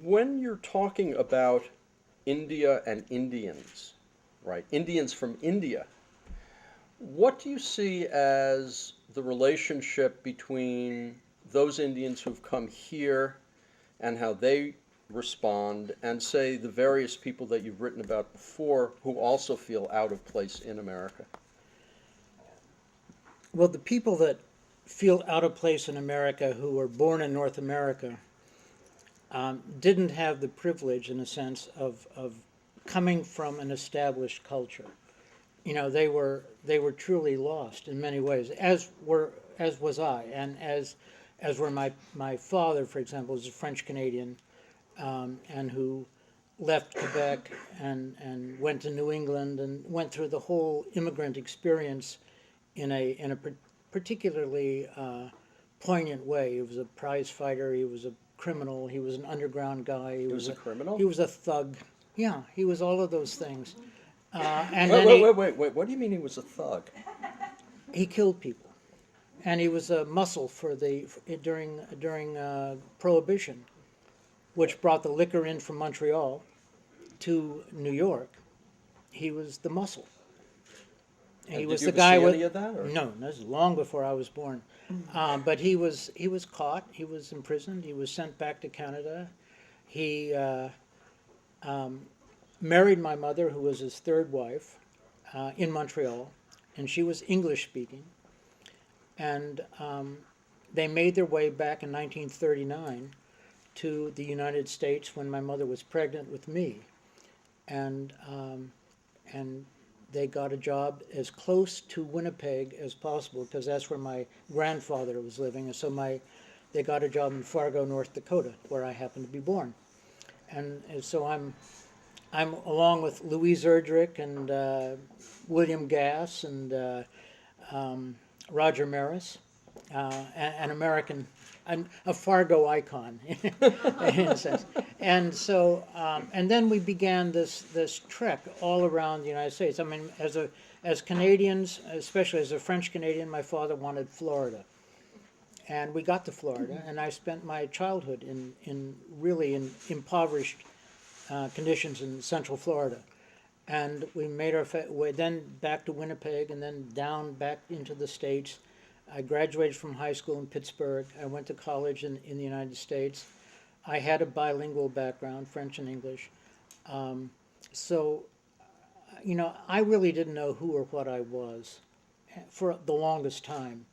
When you're talking about India and Indians, right? Indians from India, what do you see as the relationship between those Indians who've come here and how they respond, and say the various people that you've written about before who also feel out of place in America? Well, the people that feel out of place in America who were born in North America didn't have the privilege, in a sense, of coming from an established culture. You know, they were truly lost in many ways, as was I, and as were my father, for example, was a French Canadian, and who left Quebec and went to New England and went through the whole immigrant experience in a particularly poignant way. He was a prize fighter. He was a criminal. He was an underground guy. He was a criminal? He was a thug. Yeah, he was all of those things. And Wait, then wait, wait, wait, wait. What do you mean he was a thug? he killed people, and he was a muscle during Prohibition, which brought the liquor in from Montreal to New York. He was the muscle. And He did was you the ever guy see with any of that? Or? no. This is long before I was born, but he was caught. He was imprisoned. He was sent back to Canada. He married my mother, who was his third wife, in Montreal, and she was English speaking. And they made their way back in 1939 to the United States when my mother was pregnant with me, and and they got a job as close to Winnipeg as possible because that's where my grandfather was living. And so they got a job in Fargo, North Dakota, where I happened to be born. And so I'm along with Louise Erdrich and William Gass and Roger Maris, an American, a Fargo icon in a sense. And so, and then we began this trek all around the United States. I mean, as Canadians, especially as a French Canadian, my father wanted Florida, and we got to Florida, and I spent my childhood in really in impoverished conditions in Central Florida. And we made our way then back to Winnipeg and then down back into the States. I graduated from high school in Pittsburgh. I went to college in the United States. I had a bilingual background, French and English. So, you know, I really didn't know who or what I was for the longest time.